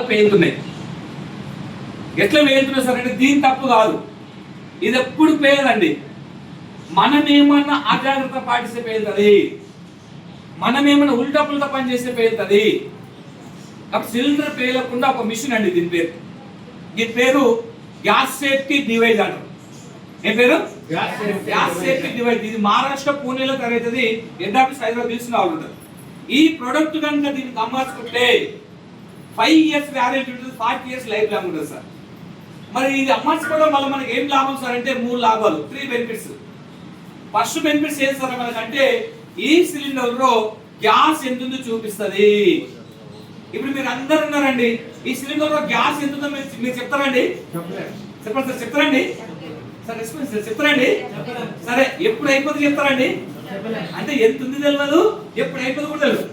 పేలుతున్నాయి. ఎట్లా పేలుతున్నాయి సార్ అంటే దీని తప్పు కాదు, ఇది ఎప్పుడు పేలండి. మనం ఏమన్నా అజాగ్రత్త పాటిస్తే పేలుతుంది, మనం ఏమన్నా ఉల్టా పుల్టా పని చేస్తే పేలుతుంది. కాబట్టి సిలిండర్ పేలకుండా ఒక మిషన్ అండి దీని పేరు గ్యాస్ సేఫ్టీ డివైస్ అంటారు. ఏం పేరు? Gas safety device. ఇది మహారాష్ట్ర పూణేలో తరగతి హెడ్ ఆఫీస్ హైదరాబాద్ తీసుకురావాలి. ఈ ప్రొడక్ట్ కనుక దీనికి అమ్మాల్సుకుంటే 5 years వ్యారంటీ ఉంటుంది, 40 years లైఫ్ లాంగ్ ఉంటుంది సార్. మరి ఇది అమ్మాల్సుకోవడం వల్ల మనకి ఏం లాభం సార్ అంటే 3 లాభాలు, 3 బెనిఫిట్స్. ఫస్ట్ బెనిఫిట్స్ ఏం సార్ మనకంటే ఈ సిలిండర్ లో గ్యాస్ ఎంత చూపిస్తుంది. ఇప్పుడు మీరు అందరు ఉన్నారండి, ఈ సిలిండర్ లో గ్యాస్ ఎంత మీరు చెప్తారండి? చెప్పండి సార్, చెప్తారండి సార్, రెస్పాన్స్ చెప్తారండి. సరే, ఎప్పుడు అయిపోతుంది చెప్తారండి? అంటే ఎంత ఉంది తెలియదు, ఎప్పుడు అయిపోతుంది కూడా తెలియదు.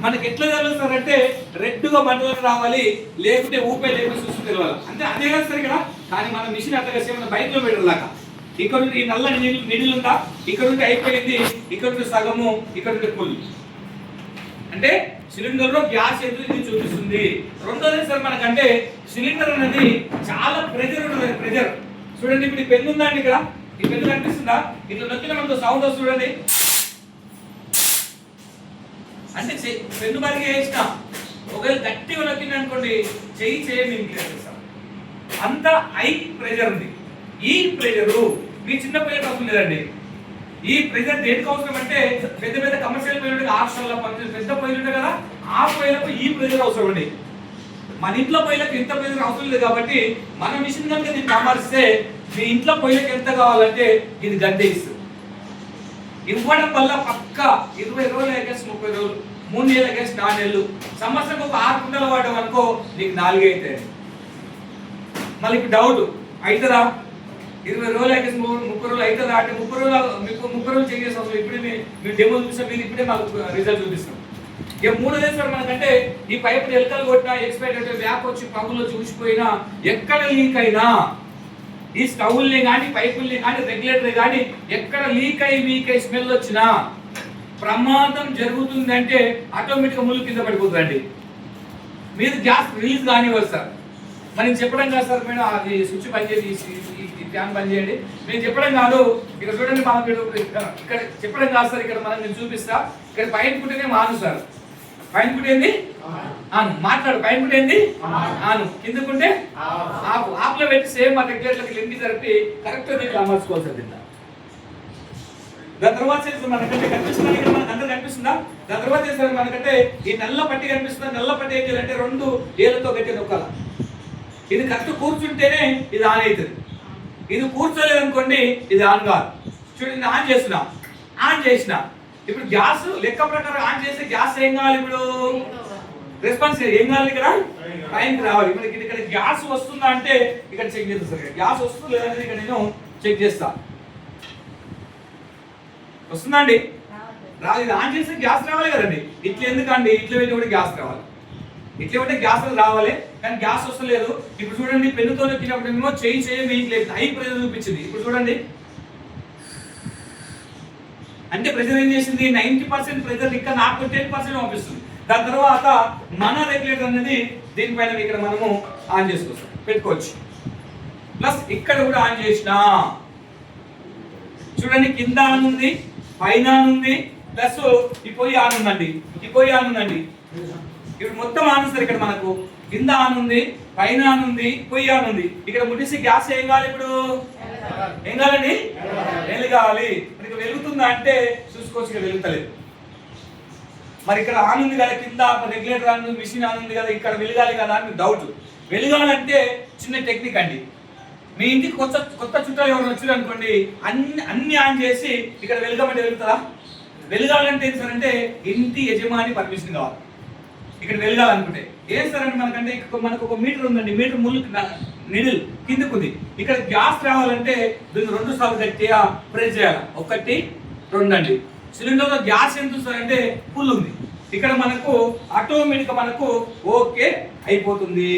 మనకి ఎట్లా తెలియదు సార్ అంటే రెడ్గా మంటలకు రావాలి, లేకుంటే ఊపే లేకపోతే చూసి తెలియాలి. అంటే అదే కదా సార్ ఇక్కడ. కానీ మన మిషన్ అట్లా కలిసి మన బైక్ లో పెట్టాలాక ఇక్కడ నుండి ఈ నల్ల నిడిలు ఉందా, ఇక్కడ నుండి అయిపోయింది, ఇక్కడ నుండి సగము, ఇక్కడ నుండి ఫుల్. అంటే సిలిండర్ లో గ్యాస్ ఎంత చూపిస్తుంది. రెండోది సార్ మనకంటే సిలిండర్ అనేది చాలా ప్రెజర్ ఉంటుంది. ప్రెజర్ చూడండి, ఇప్పుడు ఈ పెన్ను ఉందండి, ఇక్కడ ఈ పెన్ను కనిపిస్తుందా? ఇట్లా నొక్కిన మనతో సౌండ్ వస్తుంది చూడండి. అంటే పెన్ను మరిగి వేసిన ఒకవేళ గట్టిగా నొక్కింది అనుకోండి, చెయ్యి అంత హై ప్రెజర్ ఉంది. ఈ ప్రెజరు మీ చిన్న పిల్లలకు అవసరం లేదండి. ఈ ప్రెజర్ దేనికి అవసరం అంటే పెద్ద పెద్ద కమర్షియల్ పొయ్యిలు, హాస్టల్లో పెద్ద పొయ్యిలు ఉంటాయి కదా, ఆ పొయ్యిలకు ఈ ప్రెజర్ అవసరం అండి. మన ఇంట్లో పొయ్యిలకు ఇంత ప్రెజర్ అవసరం లేదు. కాబట్టి మన మిషన్ కనుక దీన్ని అమర్స్తే మీ ఇంట్లో పొయ్యిలకు ఎంత కావాలంటే ఇది గంటే ఇస్తుంది. ఇవ్వడం వల్ల పక్క 20 రోజులు ఎగేసి 30 రోజులు, 3 నెలలు ఎగేసి 4 నెలలు, సంవత్సరం ఒక 6 కుంటలు వాడడం అనుకో నీకు 4 అవుతాయి. మళ్ళీ ఇప్పుడు డౌట్ అవుతుందా? 20 రోజులు ఎగేసి 30 రోజులు అవుతుందా అంటే 30 రోజులు చెక్ చేసి అవసరం. ఇప్పుడే మీరు డెమో చూసాం, మీరు ఇప్పుడే మాకు రిజల్ట్ చూపిస్తాం. ఇక మూడోదే సార్ మనకంటే ఈ పైపు ఎలకలు కొట్టినా, ఎక్స్పైర్ అయితే వ్యాప్ వచ్చి పగులు చూసిపోయినా, ఎక్కడ లీక్ అయినా, ఈ స్టవ్ల్ని కానీ పైపుల్ని కానీ రెగ్యులేటర్ కానీ ఎక్కడ లీక్ అయి స్మెల్ వచ్చినా ప్రమాదం జరుగుతుంది. అంటే ఆటోమేటిక్గా ముళ్ళు కింద పడిపోతుందండి. మీరు గ్యాస్ రిలీజ్ కానివ్వరు సార్. మనం చెప్పడం కాదు సార్, మేడం అది స్విచ్ పని చేసి ఈ ఫ్యాన్ పని చేయండి, మేము చెప్పడం కాదు. ఇక్కడ చూడండి, మనం ఇక్కడ చెప్పడం కాదు సార్, ఇక్కడ మనం నేను చూపిస్తా. ఇక్కడ పైన పుట్టినే మాను సార్, పైన పుట్టేంది ఆను, మాట్లాడు. పైన పుట్టేంది ఆను, కిందకుంటే ఆపు. ఆపులో పెట్టి సేమ్ మా రెగ్యులేటర్కి లింక్ జరిపి కరెక్ట్ దీంట్లో అమర్చుకోవాలి సార్. దీంట్లో దాని తర్వాత మనకంటే కనిపిస్తుంది, ఇక్కడ మనకు అందరూ కనిపిస్తుందా? దాని తర్వాత చేస్తారు మనకంటే ఈ నల్ల పట్టి కనిపిస్తుంది. నల్ల పట్టి ఏం చేయాలంటే 2 ఏళ్ళతో గట్టి నొక్కాల. ఇది కరెక్ట్ కూర్చుంటేనే ఇది ఆన్ అవుతుంది. ఇది కూర్చోలేదు అనుకోండి ఇది ఆన్ కాదు. చూడండి, ఆన్ చేస్తున్నా, ఆన్ చేసిన. ఇప్పుడు గ్యాస్ లెక్క ప్రకారం ఆన్ చేస్తే గ్యాస్ ఏం కావాలి? ఇప్పుడు రెస్పాన్స్ ఏం కావాలి? ఇక్కడ పైకి రావాలి. మనకి ఇక్కడ గ్యాస్ వస్తుందా అంటే ఇక్కడ చెక్ చేస్తా సార్. గ్యాస్ వస్తుందా లేదనేది ఇక్కడ నేను చెక్ చేస్తా. వస్తుందా అండి? రాదు. ఇది ఆన్ చేస్తే గ్యాస్ రావాలి కదండి. ఇట్లా ఎందుకండి? ఇట్లా పెట్టి కూడా గ్యాస్ రావాలి, ఇట్లా ఉంటే గ్యాస్ రావాలి. కానీ గ్యాస్ వస్తలేదు. ఇప్పుడు చూడండి, పెన్నుతో నొక్కినప్పుడు ఏమో చేయి వేయట్లేదు, హై ప్రెజర్ చూపించింది. ఇప్పుడు చూడండి, అంటే ప్రెజర్ ఏం చేసింది? 90% ప్రెజర్ ఇక్కడ నాకు 10% పంపిస్తుంది. దాని తర్వాత మన రెగ్యులేటర్ అనేది దీనిపైన ఇక్కడ మనము ఆన్ చేసుకోవచ్చు, పెట్టుకోవచ్చు. ప్లస్ ఇక్కడ కూడా ఆన్ చేసిన చూడండి, కింద ఆన్ ఉంది, పైన ఆన్ ఉంది, ప్లస్ ఈ పొయ్యి ఆన్ ఉందండి, ఈ పొయ్యి ఆన్ ఉందండి. ఇప్పుడు మొత్తం ఆన్ సార్. ఇక్కడ మనకు కింద ఆన్ ఉంది, పైన ఆన్ ఉంది, పొయ్యి ఆన్ ఉంది. ఇక్కడ ముట్టిసి గ్యాస్ ఏం కావాలి? ఇప్పుడు ఏం కావాలండి? వెలుగాలి. మనకి వెలుగుతుందా అంటే చూసుకోవచ్చు, ఇక్కడ వెలుగుతలేదు. మరి ఇక్కడ ఆన్ ఉంది కదా, కింద రెగ్యులేటర్ ఆన్ ఉంది, మిషన్ ఆన్ ఉంది కదా, ఇక్కడ వెలగాలి కదా అని డౌట్. వెలగాలంటే చిన్న టెక్నిక్ అండి. మీ ఇంటికి కొత్త చుట్టాలు ఎవరు వచ్చారు అనుకోండి, అన్ని ఆన్ చేసి ఇక్కడ వెలగమంటే వెలుగుతుందా? వెలగాలంటే ఏం సార్ అంటే ఇంటి యజమాని పర్మిషన్ కావాలి. ఇక్కడ వెలగాలనుకుంటే ఏం సార్ అంటే మనకంటే మనకు ఒక మీటర్ ఉందండి, మీటర్ ముళ్ళు నిడిల్ కిందకుంది. ఇక్కడ గ్యాస్ రావాలంటే దీన్ని 2 సార్లు గట్టిగా ప్రెస్ చేయాలి. 1 2 అండి. సిలిండర్లో గ్యాస్ ఎంత సార్ అంటే ఫుల్ ఉంది. ఇక్కడ మనకు ఆటోమేటిక్గా మనకు ఓకే అయిపోతుంది.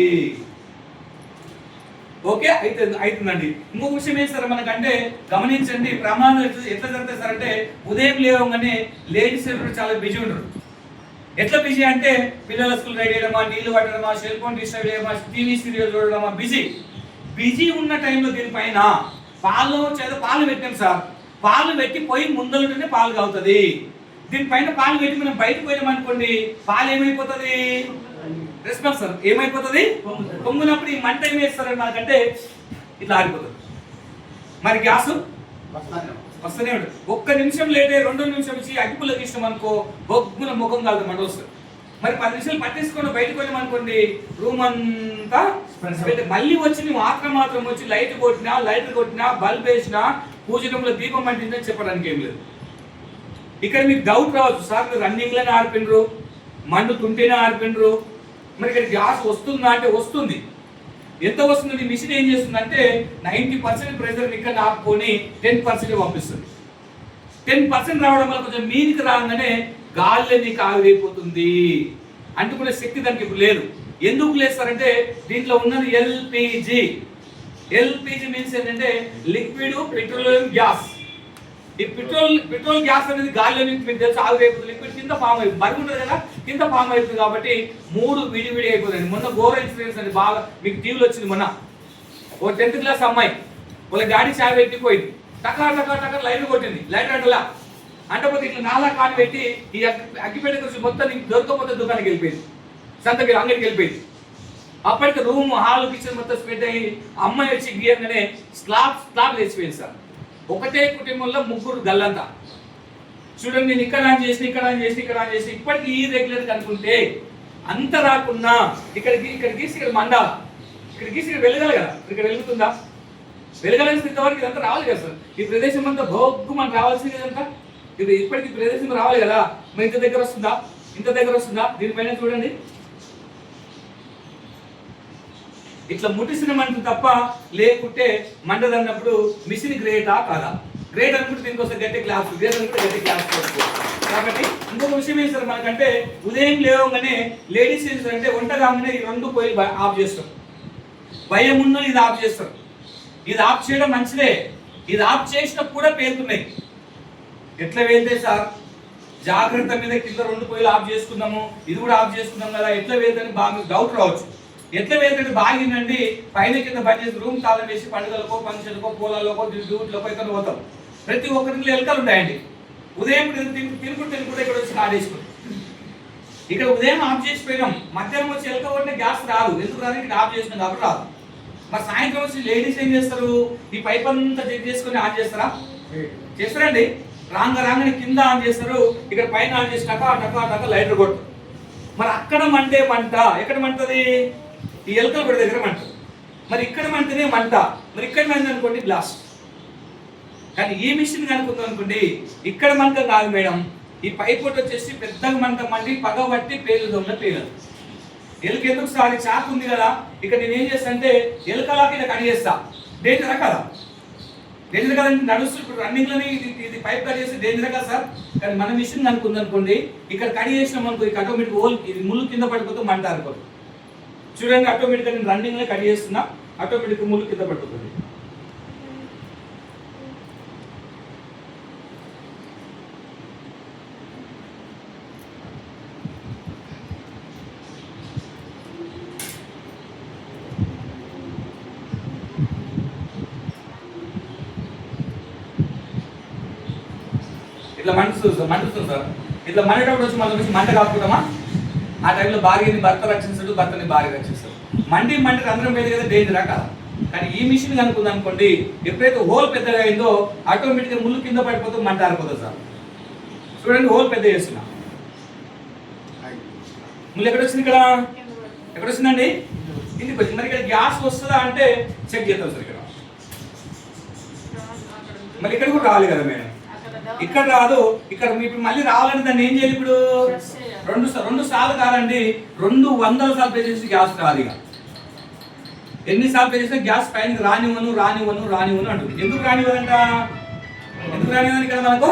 ఓకే అవుతుందండి. ఇంకొక విషయం ఏం సార్ మనకంటే గమనించండి, ప్రమాదం ఎట్లా జరుగుతాయి సార్ అంటే ఉదయం లేవగానే లేడీస్ చాలా బిజీ ఉంటారు. ఎట్లా బిజీ అంటే పిల్లల స్కూల్ రెడీ చేయడమా, నీళ్లు పట్టడమా, సెల్ ఫోన్ డిస్టర్బ్ చేయడమా, టీవీ సీరియల్ చూడడమా, బిజీ ఉన్న టైంలో దీనిపైన పాలు పెట్టాం సార్. పాలు పెట్టి పోయి ముందలుంటేనే పాలు కావుతుంది. దీనిపైన పాలు పెట్టి మనం బయటకు పోయాం అనుకోండి, పాలు ఏమైపోతుంది? రెస్పాన్స్ సార్ ఏమైపోతుంది? పొంగునప్పుడు ఈ మంట ఏం వేస్తారని మనకంటే ఇట్లా ఆగిపోతుంది. మరి గ్యాస్ వస్తూనే ఉంటుంది. ఒక్క నిమిషం లేటే 2 నిమిషం ఇచ్చి అగ్గిపుల్లకి ఇష్టం అనుకో, బొగ్గున ముఖం కాదు మంట వస్తుంది. మరి 10 నిమిషాలు పట్టేసుకొని బయటకు పోయాం అనుకోండి, రూమ్ అంతా మళ్ళీ వచ్చి మాత్రం వచ్చి లైట్ కొట్టినా బల్బ్ వేసినా పూజ రూమ్లో దీపం అంటిందని చెప్పడానికి ఏం లేదు. ఇక్కడ మీకు డౌట్ రావచ్చు, సార్ మీరు రన్నింగ్లోనే ఆర్పినరు, మండుతుంటేనే ఆర్పినరు, మరి ఇక్కడ గ్యాస్ వస్తుందా అంటే వస్తుంది. ఎంత వస్తుంది? మిషన్ ఏం చేస్తుందంటే 90% ప్రెషర్ ఇక్కడ ఆపుకొని 10% పంపిస్తుంది. 10% రావడం వల్ల కొంచెం మీనికి రాగానే గాలి ఆవిరైపోతుంది. అంటుకునే శక్తి దానికి ఇప్పుడు లేదు. ఎందుకు లేస్తారంటే దీంట్లో ఉన్నది ఎల్పిజి. ఎల్పిజి మీన్స్ ఏంటంటే లిక్విడ్ పెట్రోలియం గ్యాస్. ఈ పెట్రోల్ గ్యాస్ అనేది గాలిలో మీకు తెలుసు ఆవిరైపోతుంది. లిక్విడ్ కింద ఫామ్ అయిపోతుంది, బరువు ఉంటుంది కదా, కింద ఫామ్ అయిపోతుంది. కాబట్టి 3 విడివిడి అయిపోతుంది. మొన్న ఘోర ఇన్సిడెంట్స్ అండి, బాగా మీకు టీవీలో వచ్చింది. మొన్న ఓ 10th క్లాస్ అమ్మాయి వాళ్ళ డాడీ చాయ్ పెట్టిపోయింది, టకా లైట్ కొట్టింది. లైట్ అంటలా అంటపోతే ఇట్లా నాలా కాని పెట్టి ఈ అగ్గిపెట్ట గురించి మొత్తం దొరకపోతే దుకాణానికి వెళ్ళిపోయింది, సంతకి అంగడికి వెళ్ళిపోయింది. అప్పటికి రూమ్ హాల్ కిచెన్ మొత్తం స్ప్రెడ్ అయ్యి అమ్మాయి వచ్చి గీయంగానే స్లాబ్ లేచిపోయింది సార్. ఒకటే కుటుంబంలో 3 గల్లంతా. చూడండి, నేను ఇక్కడ ఆన్ చేసి ఇప్పటికి ఈ రెగ్యులర్ కనుకుంటే అంత రాకున్నా ఇక్కడ గీసి ఇక్కడ మండాల, ఇక్కడ గీసి ఇక్కడ వెలగాలి కదా, ఇక్కడ వెలుగుతుందా? వెలగాల్సిన ఇంతవరకు ఇదంతా రావాలి కదా సార్. ఈ ప్రదేశం అంతా భోగ్గు మనకు రావాల్సింది ఇదంతా. ఇది ఇప్పటికి ప్రదేశం రావాలి కదా, మరి ఇంత దగ్గర వస్తుందా? దీనిపైన చూడండి, ఇట్లా ముట్టిసిన మంట తప్ప లేకుంటే మంటదన్నప్పుడు మిషన్ గ్రేటా కాదా? గ్రేట్ అనుకుంటే దీనికోసం గట్టి క్లాస్, గ్రేట్ అనుకుంటే గట్టి క్లాస్. కాబట్టి ఇంకొక విషయం ఏం సార్, మనకంటే ఉదయం లేవగానే లేడీస్ ఏం సార్ అంటే వంట కాగానే ఈ 2 పొయ్యిలు ఆఫ్ చేస్తాం. భయం ఉన్న ఇది ఆఫ్ చేస్తాం. ఇది ఆఫ్ చేయడం మంచిదే. ఇది ఆఫ్ చేసినప్పుడు కూడా పేలుతున్నాయి. ఎట్లా వెళ్తే సార్, జాగ్రత్త మీద కింద 2 పొయ్యిలు ఆఫ్ చేసుకుందాము, ఇది కూడా ఆఫ్ చేసుకుందాం కదా, ఎట్లా వెళ్తే బాగా డౌట్ రావచ్చు. ఎట్లా వెళ్తే బాగిందండి, పైన కింద బంద్ చేసి రూమ్ తాళం వేసి పండుగలకో, ఫంక్షన్కో, పొలాలకో, డ్యూటీలకో ఇక్కడ పోతాం. ప్రతి ఒక్కరింట్లో ఎలకలు ఉంటాయండి. ఉదయం తినుకుంటే ఇక్కడ వచ్చి ఆడేసుకుంటాం. ఇక్కడ ఉదయం ఆఫ్ చేసిపోయినాం, మధ్యాహ్నం వచ్చి ఎలక కొట్టిన గ్యాస్ రాదు. ఎందుకు రాదు? ఇక్కడ ఆఫ్ చేసినాం కాబట్టి రాదు. మరి సాయంత్రం వచ్చి లేడీస్ ఏం చేస్తారు, ఈ పైప్ అంతా చెక్ చేసుకుని ఆన్ చేస్తారా? చేస్తారండి. రాగానే కింద ఆన్ చేస్తారు, ఇక్కడ పైన ఆన్ చేసి టకా లైటర్ కొట్టు. మరి అక్కడ మంటే మంట, ఎక్కడ మంటది? ఈ ఎలకలు కూడా దగ్గర మంట. మరి ఇక్కడ మంటనే మంట, మరి ఇక్కడ మంట అనుకోండి బ్లాస్ట్. కానీ ఈ మిషన్ కనుకుందాం అనుకోండి, ఇక్కడ మంట కాదు మేడం, ఈ పైప్ వచ్చేసి పెద్దగా మంట మండి పగబట్టి పేలదు. ఎలుక ఎందుకు సార్ చాకు ఉంది కదా, ఇక్కడ నేను ఏం చేస్తా అంటే ఎలుకలాకి ఇలా కట్ చేస్తా. డేంజరా కదా? డేంజర్ కదండి. నడుస్తూ ఇప్పుడు రన్నింగ్లోనే ఇది పైప్ కట్ చేస్తే డేంజర్ కదా సార్. కానీ మన మిషన్ కనుకుంది అనుకోండి, ఇక్కడ కట్ చేసినాం అనుకో, ఇక ఆటోమేటిక్ హోల్ ఇది ముళ్ళు కింద పడిపోతే మంట ఆరిపోతుంది. చూడండి, ఆటోమేటిక్గా నేను రన్నింగ్లో కట్ చేస్తున్నా, ఆటోమేటిక్గా ముళ్ళు కింద పడిపోతుంది. ఇట్లా మండుతుంది సార్. ఇట్లా మండేటప్పుడు వచ్చి మనం వచ్చి మంట కాపుకుంటామా? ఆ టైంలో భార్యని భర్త రక్షిస్తాడు, భర్తని భార్య రక్షిస్తాడు. మండి అందరం పోయేది కదా, డేంజరా కదా? కానీ ఈ మిషన్ కనుకుంది అనుకోండి, ఎప్పుడైతే హోల్ పెద్దగా అయిందో ఆటోమేటిక్గా ముళ్ళు కింద పడిపోతే మంట ఆరిపోతుంది సార్. చూడండి, హోల్ పెద్ద చేస్తున్నా, ముళ్ళు ఎక్కడ వచ్చింది? ఎక్కడ వచ్చిందండి? ఇంటికి వచ్చింది. మరి ఇక్కడ గ్యాస్ వస్తుందా అంటే చెక్ చేద్దాం సార్. ఇక్కడ మరి ఇక్కడ కూడా రావాలి కదా మేడం, ఇక్కడ రాదు. ఇక్కడ ఇప్పుడు మళ్ళీ రావాలని దాన్ని ఏం చేయాలి? ఇప్పుడు 2 సార్లు కాదండి, 200 సార్లు పే చేసి గ్యాస్ రాదు. ఇక ఎన్నిసార్లు పే చేసినా గ్యాస్ పైన రానివ్వను అంటుంది. ఎందుకు రానివ్వదంట? ఇక్కడ మనకు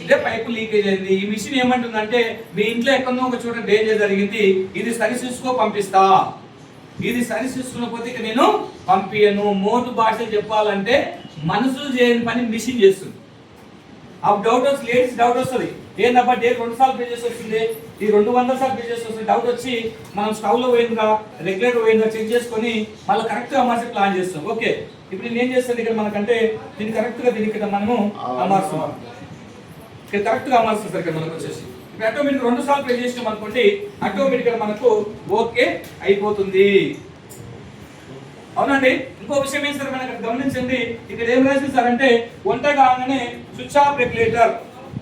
ఇదే పైపు లీకేజ్ అయింది. ఈ మిషన్ ఏమంటుందంటే, మీ ఇంట్లో ఎక్కడో ఒక చోట డేంజర్ జరిగింది, ఇది సరిచూసుకో పంపిస్తా. ఇది సరిచూసుకున్నపోతే ఇక నేను పంపియను. మోటు భాషలు చెప్పాలంటే మనసులు చేయని పని మిషన్ చేస్తుంది. ఆ డౌట్ వస్తుంది, లేడీస్ డౌట్ వస్తుంది. ఏంటబ్బా డే 2 సార్లు పే చేసి వస్తుంది, ఈ 200 సార్లు పే చేసి వస్తుంది, డౌట్ వచ్చి మనం స్టవ్లో పోయిందా రెగ్యులేటర్ పోయిందా చెక్ చేసుకొని మళ్ళీ కరెక్ట్గా అమార్చి ప్లాన్ చేస్తాం. ఓకే, ఇప్పుడు నేను ఏం చేస్తాను ఇక్కడ మనకంటే దీన్ని కరెక్ట్గా దీనికి ఇక్కడ మనము అమార్చున్నాం, ఇక్కడ కరెక్ట్గా అమార్చుతాం సార్. ఇక్కడ మనకు వచ్చేసి ఇప్పుడు ఆటోమేటిక్ 2 సార్లు పే చేసినాం అనుకోండి, ఆటోమేటిక్గా మనకు ఓకే అయిపోతుంది. అవునండి. ఇంకో విషయం ఏం సార్ మనకు గమనించండి, ఇక్కడ ఏం రాసింది సార్ అంటే వంట కాగానే స్విచ్ ఆఫ్ రెగ్యులేటర్.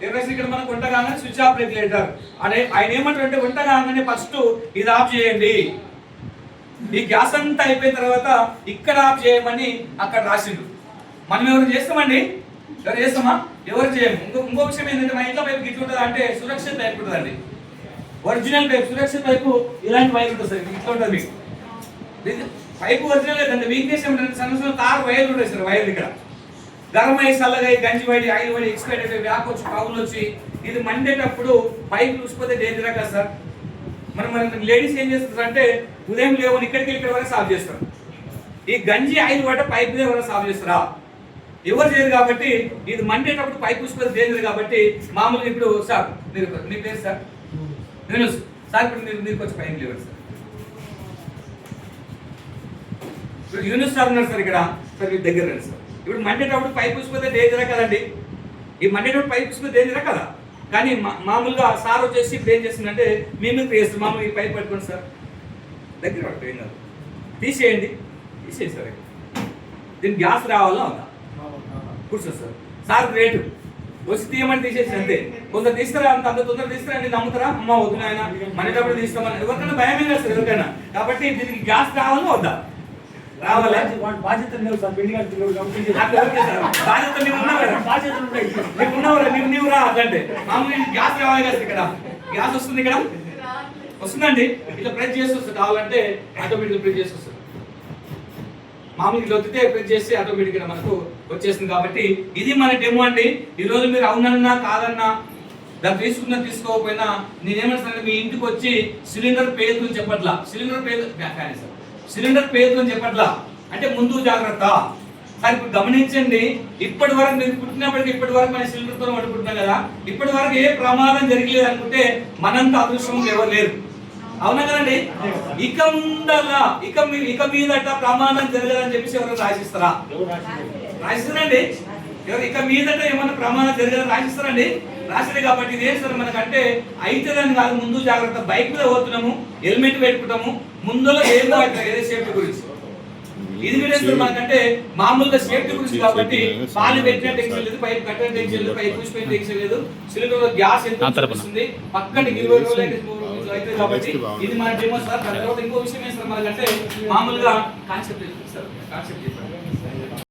ఏం రాసింది ఇక్కడ మనకు వంట కాగానే స్విచ్ ఆఫ్ రెగ్యులేటర్ అనే ఆయన ఏమంటారు అంటే వంట కాగానే ఫస్ట్ ఇది ఆఫ్ చేయండి, ఈ గ్యాస్ అంతా అయిపోయిన తర్వాత ఇక్కడ ఆఫ్ చేయమని అక్కడ రాసిండు. మనం ఎవరు చేస్తామండి? ఎవరు చేస్తామా? ఎవరు చేయము. ఇంకో విషయం ఏంటంటే మన ఇంట్లో పైపు గిట్ల ఉంటుంది అంటే సురక్షిత పైపు ఉంటుందండి, ఒరిజినల్ పైపు సురక్షిత పైపు ఇలాంటి వైర్ ఉంటుంది సార్, ఇట్లా ఉంటుంది మీకు పైపు ఒరిజినల్ లేదండి. వీక్నెస్ ఏమిటంటే సన్న తారు వైర్లు ఉంటాయి సార్, వైర్లు ఇక్కడ గరం అయ్యి చల్లగా గంజి పడి ఆయిల్ పడి ఎక్స్పైర్ అయిపోయి వ్యాప్ వచ్చి పగులు వచ్చి ఇది మండేటప్పుడు పైపు చూసిపోతే డేంజర్ కదా సార్. మనం లేడీస్ ఏం చేస్తారు అంటే ఉదయం లేవని ఇక్కడికి ఇక్కడ వరకు సాల్వ్ చేస్తారు, ఈ గంజి ఆయిల్ పడ్డ పైప్ వరకు సాల్వ్ చేస్తారా? ఎవరు చేయరు. కాబట్టి ఇది మండేటప్పుడు పైప్ చూసిపోతే డేంజర్ కాబట్టి మామూలుగా ఇప్పుడు సార్ మీరు మీ పేరు సార్ నేను సార్ ఇప్పుడు మీరు కొంచెం పైన లేవాలి సార్. ఇప్పుడు యూనిస్ సార్ ఉన్నారు సార్ ఇక్కడ సార్, మీ దగ్గర రండి సార్. ఇప్పుడు మండేటప్పుడు పైప్ చూసిపోతే డేంజరా కదండి, ఈ మండేటప్పుడు పైప్ చూసిపోతే డేంజరా కదా. కానీ మామూలుగా సార్ వచ్చేసి ఇప్పుడు ఏం చేస్తుందంటే మేము చేస్తాం, మామూలుగా ఈ పైప్ పట్టుకోండి సార్, దగ్గర పట్టుకో, ఏం కాదు, తీసేయండి సార్. దీనికి గ్యాస్ రావాలా అవునా? కూర్చో సార్. సార్ రేటు వచ్చి తీయమని తీసేసి అంతే. కొంత తీస్తారా, అంత తొందర తీస్తారా అండి, నమ్ముతారా? అమ్మ వద్దు ఆయన మండేటప్పుడు తీస్తామని ఎవరికైనా భయమే లేదు సార్ ఎవరికైనా. కాబట్టి దీనికి గ్యాస్ రావాలా వద్దా? రావాలా? బాధ్యత నీవు రా అంటే మామూలు గ్యాస్ రావాలి కదా. ఇక్కడ గ్యాస్ వస్తుంది, ఇక్కడ వస్తుందండి, ఇట్లా ప్రెస్ చేసి వస్తుంది. కావాలంటే ఆటోమేటిక్ ప్రెస్ చేసి వస్తుంది, మామూలుగా ఇట్లా వద్దితే ప్రెస్ చేస్తే ఆటోమేటిక్గా మనకు వచ్చేస్తుంది. కాబట్టి ఇది మన డెమో అండి. ఈరోజు మీరు అవునన్నా కాదన్నా దాన్ని తీసుకున్నా తీసుకోకపోయినా నేనేమంటాను, మీ ఇంటికి వచ్చి సిలిండర్ పేరుని చెప్పట్లా, సిలిండర్ పేరుని చెప్పట్లా అంటే ముందు జాగ్రత్త సార్. ఇప్పుడు గమనించండి, ఇప్పటి వరకు మీరు పుట్టినప్పటికీ ఇప్పటి వరకు మన సిలిండర్తో వండుకుంటున్నాం కదా, ఇప్పటి వరకు ఏ ప్రమాదం జరగలేదు అనుకుంటే మనంత అదృష్టం ఎవరు లేరు, అవునా కదండి? ఇక మీదట ప్రమాదం జరగదని చెప్పేసి ఎవరు రాసిస్తారా? రాసిస్తారండి. ఎవరు ఇక మీదట ఏమన్నా ప్రమాదం జరగదని రాసిస్తారండి? రాసిరే. కాబట్టి ఇది ఏంటి సార్ మనకంటే అయితేదని కాదు, ముందు జాగ్రత్త. బైక్ మీద పోతున్నాము, హెల్మెట్ పెట్టుకుంటాము, ముందులో ఏదో అవుతుంది ఏదో సేఫ్టీ గురించి. ఇది కూడా మనకంటే మామూలుగా సేఫ్టీ గురించి కాబట్టి పాలు పెట్టిన టెన్షన్ లేదు, పైపు కట్టిన టెన్షన్ లేదు, పైపు చూసిపోయిన టెన్షన్ లేదు, సిలిండర్ లో గ్యాస్ ఎంత వస్తుంది పక్కన 20 రోజులు అయితే. కాబట్టి ఇది మన డెమో సార్. తర్వాత ఇంకో విషయం ఏం సార్ మనకంటే మామూలుగా కాన్సెప్ట్ చెప్పండి.